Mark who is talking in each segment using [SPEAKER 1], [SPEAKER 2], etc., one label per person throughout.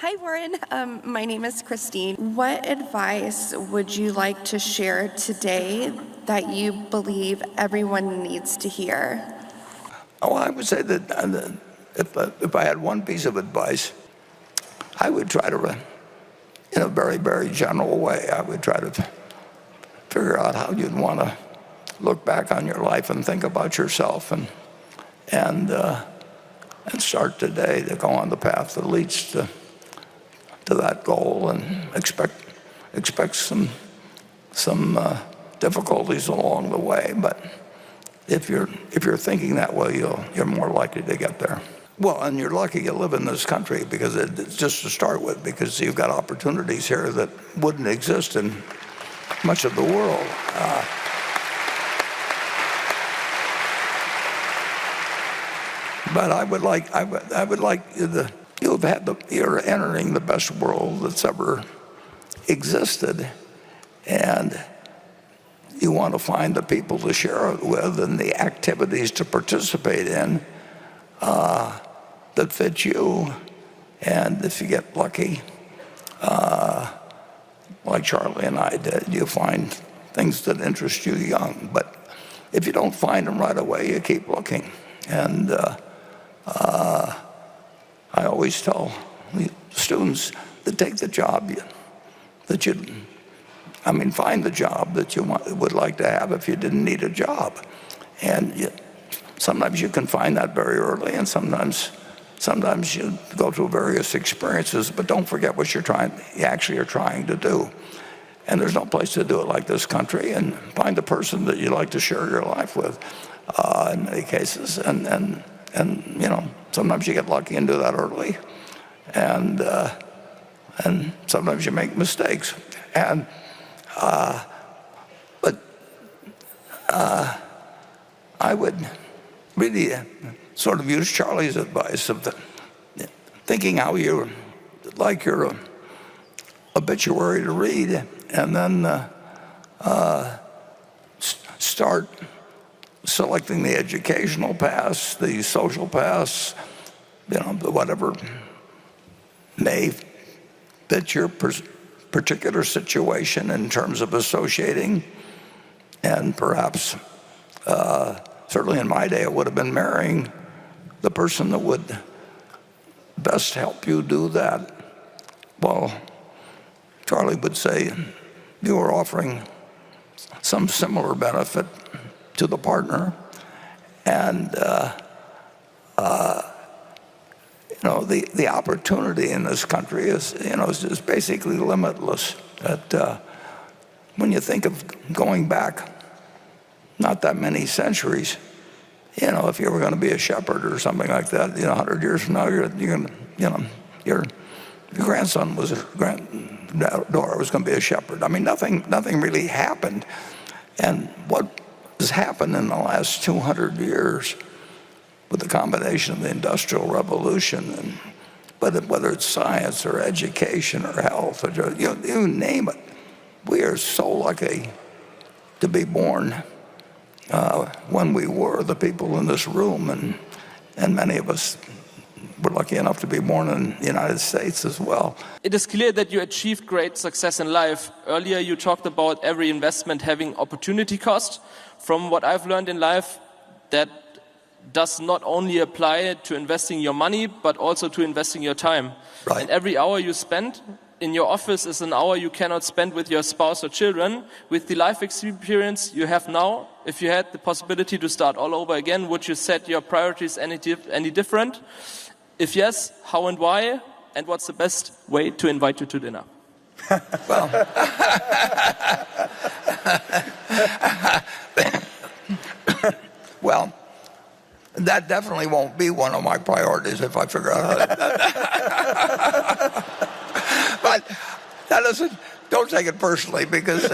[SPEAKER 1] Hi, Warren. My name is Christine. What advice would you like to share today that you believe everyone needs to hear?
[SPEAKER 2] Oh, I would say that if I had one piece of advice, I would try to, in a very, very general way, I would try to figure out how you'd want to look back on your life and think about yourself and start today to go on the path that leads to that goal, and expect some difficulties along the way. But if you're thinking that way, you're more likely to get there. Well, and you're lucky you live in this country, because it's just to start with, because you've got opportunities here that wouldn't exist in much of the world. But I would like you're entering the best world that's ever existed, and you want to find the people to share it with and the activities to participate in that fit you. And if you get lucky, like Charlie and I did, you find things that interest you young. But if you don't find them right away, you keep looking. And I always tell students to take the job find the job that you would like to have if you didn't need a job. And sometimes you can find that very early, and sometimes you go through various experiences, but don't forget what you actually are trying to do. And there's no place to do it like this country. And find the person that you like to share your life with, in many cases. And sometimes you get lucky and do that early, and sometimes you make mistakes. But I would really sort of use Charlie's advice of thinking how you like your obituary to read, and then start selecting the educational paths, the social paths, whatever may fit your particular situation in terms of associating. And perhaps, certainly in my day, it would have been marrying the person that would best help you do that. Well, Charlie would say you were offering some similar benefit to the partner, and the opportunity in this country is basically limitless. When you think of going back not that many centuries, if you were going to be a shepherd or something like that, 100 years from now, your grandson was granddaughter was going to be a shepherd. I mean, nothing really happened. And what has happened in the last 200 years with the combination of the Industrial Revolution, whether it's science or education or health, or you name it, we are so lucky to be born when we were, the people in this room, and many of us were lucky enough to be born in the United States as well.
[SPEAKER 3] It is clear that you achieved great success in life. Earlier you talked about every investment having opportunity cost. From what I've learned in life, that does not only apply to investing your money, but also to investing your time.
[SPEAKER 2] Right.
[SPEAKER 3] And every hour you spend in your office is an hour you cannot spend with your spouse or children. With the life experience you have now, if you had the possibility to start all over again, would you set your priorities any different? If yes, how and why? And what's the best way to invite you to dinner?
[SPEAKER 2] Well, that definitely won't be one of my priorities if I figure out how to. But don't take it personally, because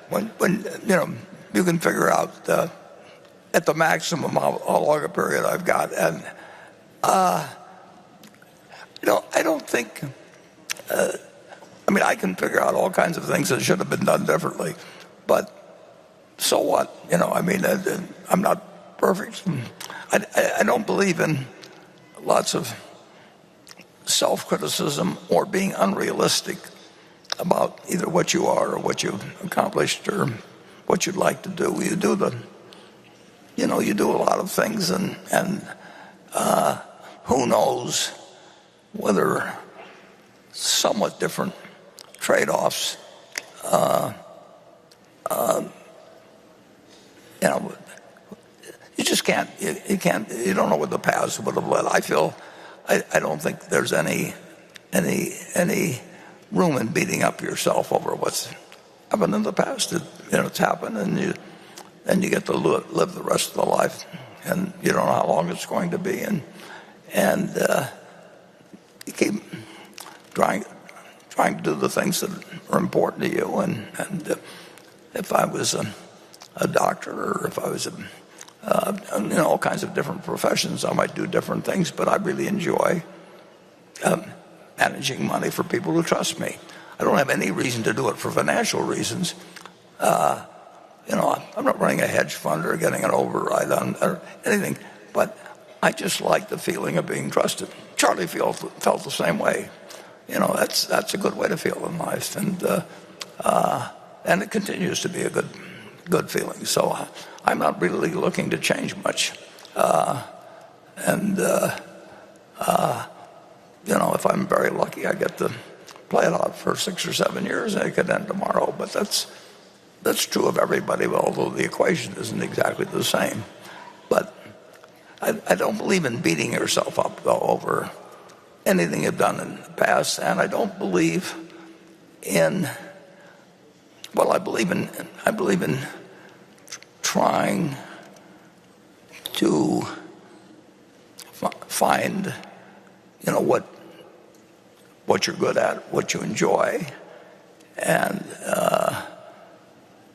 [SPEAKER 2] when you can figure out at the maximum how long a period I've got, and I don't think. I can figure out all kinds of things that should have been done differently, but so what? I'm not perfect. I don't believe in lots of self-criticism or being unrealistic about either what you are or what you've accomplished or what you'd like to do. You do a lot of things, and who knows whether somewhat different trade-offs, you just can't, you don't know what the paths would have led. I don't think there's any room in beating up yourself over what's happened in the past. It's happened, and you get to live the rest of the life, and you don't know how long it's going to be, and you keep trying to do the things that are important to you. And if I was a doctor, or if I was in all kinds of different professions, I might do different things, but I really enjoy managing money for people who trust me. I don't have any reason to do it for financial reasons. I'm not running a hedge fund or getting an override on or anything, but I just like the feeling of being trusted. Charlie felt the same way. That's a good way to feel in life, and it continues to be a good feeling. So I'm not really looking to change much. If I'm very lucky, I get to play it out for 6 or 7 years, and it could end tomorrow. But that's true of everybody, although the equation isn't exactly the same. But I don't believe in beating yourself up, though, over anything you've done in the past, and I don't believe in. Well, I believe in trying to find, what you're good at, what you enjoy, and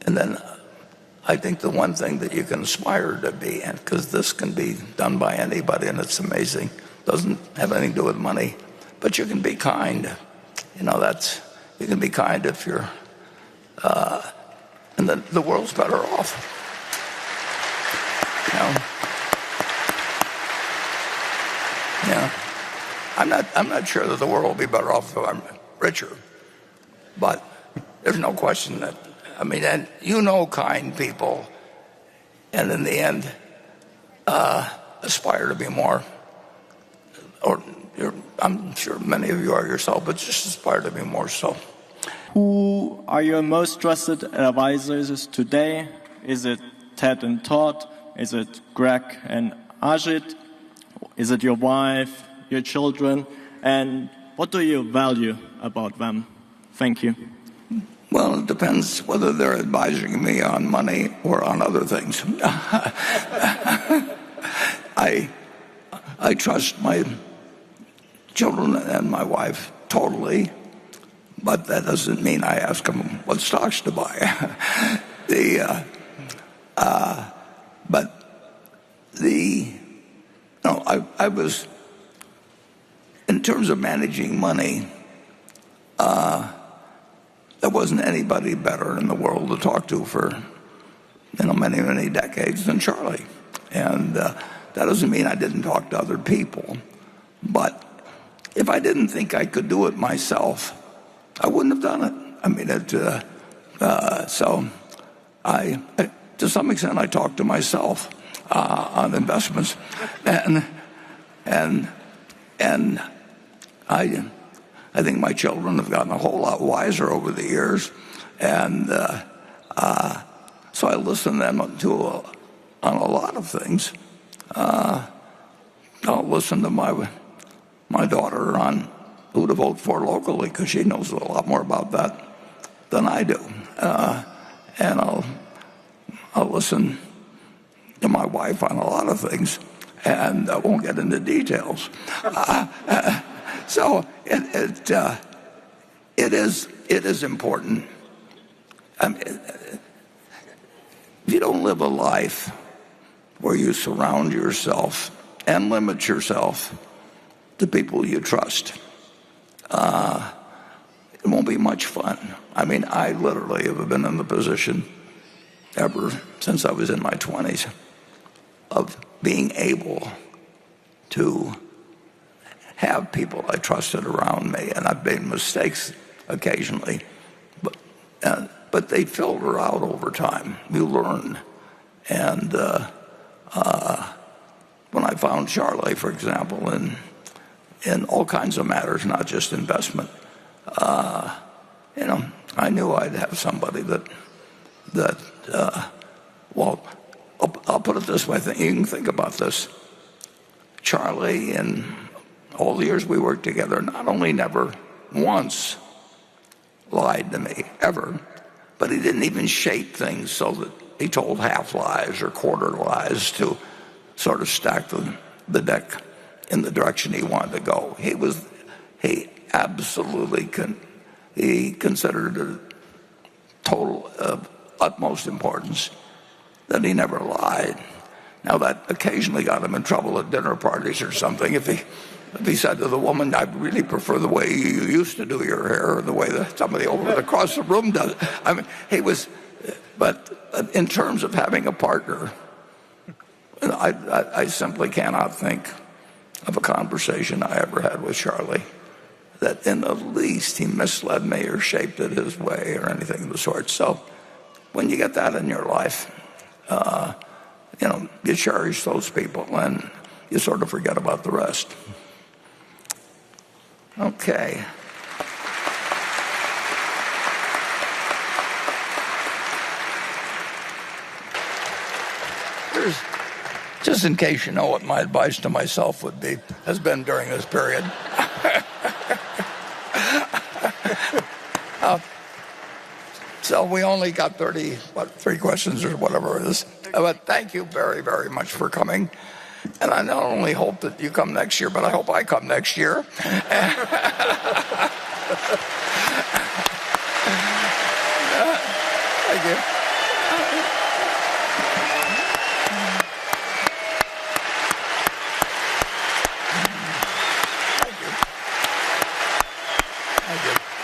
[SPEAKER 2] then I think the one thing that you can aspire to be, and because this can be done by anybody, and it's amazing, doesn't have anything to do with money, but you can be kind. You can be kind if you're, and then the world's better off. I'm not sure that the world will be better off if I'm richer, but there's no question that, and kind people, and in the end, aspire to be more, or I'm sure many of you are yourself, but just aspire to be more so.
[SPEAKER 4] Who are your most trusted advisors today? Is it Ted and Todd? Is it Greg and Ajit? Is it your wife, your children? And what do you value about them? Thank you.
[SPEAKER 2] Well, it depends whether they're advising me on money or on other things. I trust my children and my wife totally, but that doesn't mean I ask them what stocks to buy. I was, in terms of managing money, there wasn't anybody better in the world to talk to for many, many decades than Charlie. And that doesn't mean I didn't talk to other people. But if I didn't think I could do it myself, I wouldn't have done it. So to some extent, I talk to myself on investments, and I think my children have gotten a whole lot wiser over the years, and so I listen to them on a lot of things. I'll listen to my daughter on who to vote for locally, because she knows a lot more about that than I do, and I'll listen to my wife on a lot of things, and I won't get into details. So it is important. If you don't live a life where you surround yourself and limit yourself to people you trust, it won't be much fun. I literally have been in the position ever since I was in my 20s of being able to have people I trusted around me, and I've made mistakes occasionally, but they filter out over time. You learn. And when I found Charlie, for example, in all kinds of matters, not just investment, I knew I'd have somebody that well, I'll put it this way. You can think about this. Charlie, in all the years we worked together, not only never once lied to me, ever, but he didn't even shape things so that he told half lies or quarter lies to sort of stack the deck in the direction he wanted to go. He absolutely he considered it total of utmost importance that he never lied. Now that occasionally got him in trouble at dinner parties or something. If he said to the woman, "I really prefer the way you used to do your hair, or the way that somebody over across the room does it." I mean, but in terms of having a partner, I simply cannot think of a conversation I ever had with Charlie that in the least he misled me or shaped it his way or anything of the sort. So when you get that in your life, you cherish those people and you sort of forget about the rest. Okay. Just in case you know what my advice to myself has been during this period. So we only got 3 questions or whatever it is. But thank you very, very much for coming. And I not only hope that you come next year, but I hope I come next year. Thank you. Thank you.